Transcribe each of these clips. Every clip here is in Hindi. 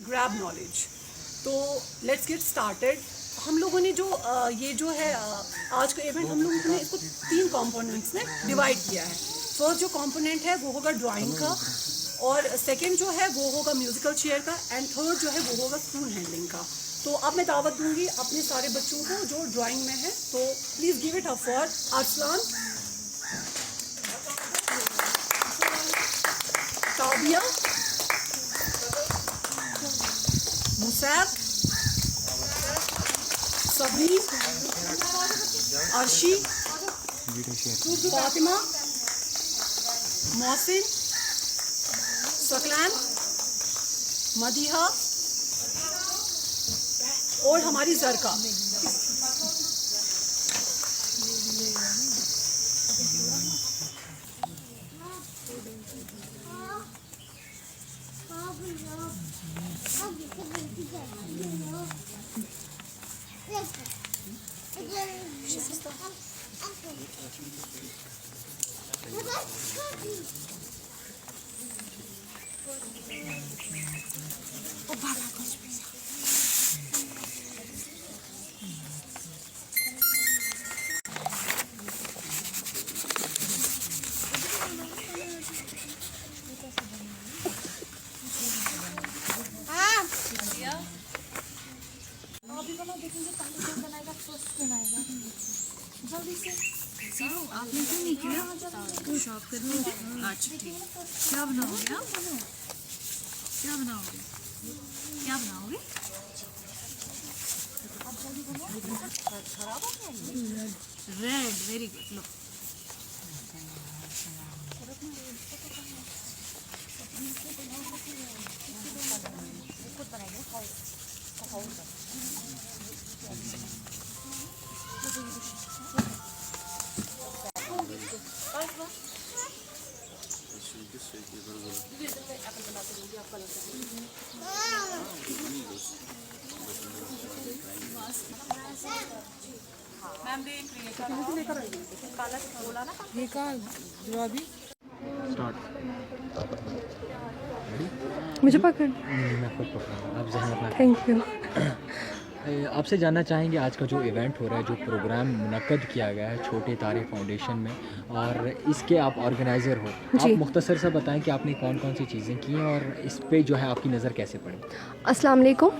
Grab knowledge. तो लेट्स गेट स्टार्टेड। हम लोगों ने जो ये जो है आज का इवेंट हम लोगों ने इसको 3 कंपोनेंट्स में डिवाइड किया है। फर्स्ट जो कंपोनेंट है वो होगा ड्राइंग का, और सेकंड जो है वो होगा म्यूजिकल चेयर का, एंड थर्ड जो है वो होगा स्पून हैंडलिंग का। तो अब मैं दावत दूंगी अपने सारे बच्चों को जो ड्राइंग में है, तो please give it up for Arsalan, Tabia, Musaib, Sabreen, Arshi, Fatima, Mohsin, Saqlain, Madiha और हमारी जरका। आपने क्यों नहीं किया? शॉप करनी है। अच्छा ठीक। क्या बनाओगे आप? क्या बनाओगे? क्या बनाओगे? Red, very good. लो मुझे पकड़। मैं खुद पकड़ा, आप जहमत ना थैंक यू। आपसे जानना चाहेंगे आज का जो इवेंट हो रहा है, जो प्रोग्राम मुनक्कद किया गया है छोटे तारे फाउंडेशन में, और इसके आप ऑर्गेनाइज़र हो, आप मुख्तसर सा बताएं कि आपने कौन कौन सी चीज़ें की हैं और इस पे जो है आपकी नज़र कैसे पड़ी। अस्सलाम वालेकुम।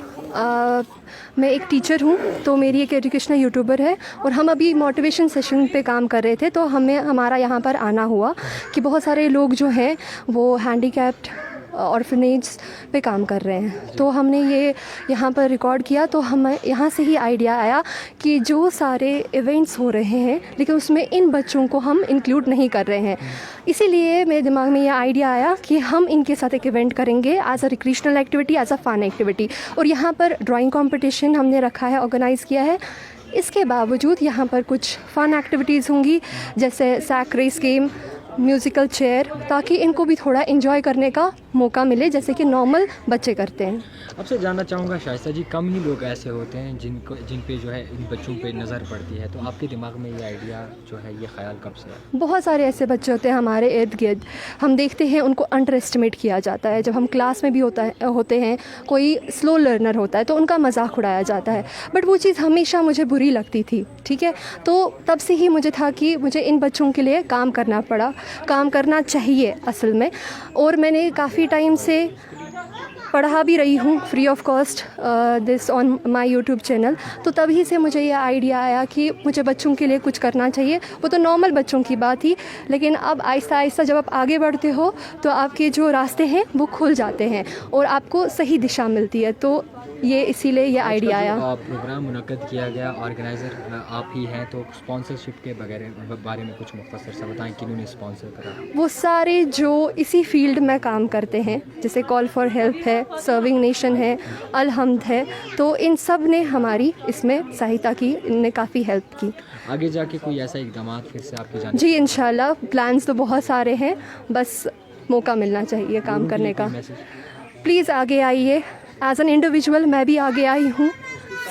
मैं एक टीचर हूँ, तो मेरी एक एजुकेशनल यूट्यूबर है, और हम अभी मोटिवेशन सेशन पे काम कर रहे थे, तो हमारा यहाँ पर आना हुआ कि बहुत सारे लोग जो हैं वो हैंडीकैप्ड ऑर्फनेज पे काम कर रहे हैं। तो हमने ये यहाँ पर रिकॉर्ड किया, तो हमें यहाँ से ही आइडिया आया कि जो सारे इवेंट्स हो रहे हैं लेकिन उसमें इन बच्चों को हम इंक्लूड नहीं कर रहे हैं, इसीलिए मेरे दिमाग में ये आइडिया आया कि हम इनके साथ एक इवेंट करेंगे as a recreational activity, as a fun activity. और यहाँ पर ड्राइंग कॉम्पिटिशन हमने रखा है, ऑर्गेनाइज़ किया है। इसके बावजूद यहाँ पर कुछ फ़न एक्टिविटीज़ होंगी, जैसे sack race game, musical chair, ताकि इनको भी थोड़ा इन्जॉय करने का मौका मिले जैसे कि नॉर्मल बच्चे करते हैं। आपसे जानना चाहूँगा शाइस्ता जी, कम ही लोग ऐसे होते हैं जिन पे जो है इन बच्चों पे नज़र पड़ती है, तो आपके दिमाग में ये आइडिया जो है, ये ख्याल कब से है? बहुत सारे ऐसे बच्चे होते हैं हमारे इर्द गिर्द, हम देखते हैं उनको अंडर एस्टिमेट किया जाता है। जब हम क्लास में भी होते हैं, कोई स्लो लर्नर होता है तो उनका मजाक उड़ाया जाता है, बट वो चीज़ हमेशा मुझे बुरी लगती थी। ठीक है, तो तब से ही मुझे था कि मुझे इन बच्चों के लिए काम करना पड़ा, काम करना चाहिए असल में। और मैंने काफ़ी टाइम से पढ़ा भी रही हूँ free of cost this on my YouTube channel, तो तभी से मुझे ये आइडिया आया कि मुझे बच्चों के लिए कुछ करना चाहिए। वो तो नॉर्मल बच्चों की बात थी, लेकिन अब आहिस्ता आहिस्ता जब आप आगे बढ़ते हो तो आपके जो रास्ते हैं वो खुल जाते हैं और आपको सही दिशा मिलती है, तो ये इसीलिए ये आइडिया आया। प्रोग्राम मुनक्कद किया गया, ऑर्गेनाइज़र आप ही हैं, तो स्पॉन्सरशिप के बारे में कुछ मुख्तसर सा बताएं, किन्होंने स्पॉन्सर करा? वो सारे जो इसी फील्ड में काम करते हैं, जैसे कॉल फॉर हेल्प है, सर्विंग नेशन है, अलहम्द है, तो इन सब ने हमारी इसमें सहायता की, इनने काफ़ी हेल्प की। आगे जाके कोई ऐसा इक़दाम फिर से आपकी जान? जी इंशाल्लाह, प्लान्स तो बहुत सारे हैं, बस मौका मिलना चाहिए काम करने का। प्लीज़ आगे आइए, एज एन इंडिविजुअल मैं भी आगे आई हूँ,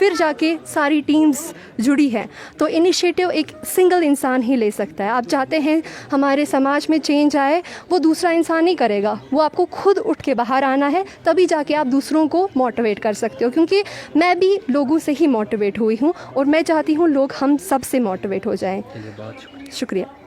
फिर जाके सारी टीम्स जुड़ी है। तो इनिशिएटिव एक सिंगल इंसान ही ले सकता है। आप चाहते हैं हमारे समाज में चेंज आए, वो दूसरा इंसान नहीं करेगा, वो आपको खुद उठ के बाहर आना है, तभी जाके आप दूसरों को मोटिवेट कर सकते हो। क्योंकि मैं भी लोगों से ही मोटिवेट हुई हूँ और मैं चाहती हूँ लोग हम सब से मोटिवेट हो जाएं। चलिए, बहुत शुक्रिया। शुक्रिया।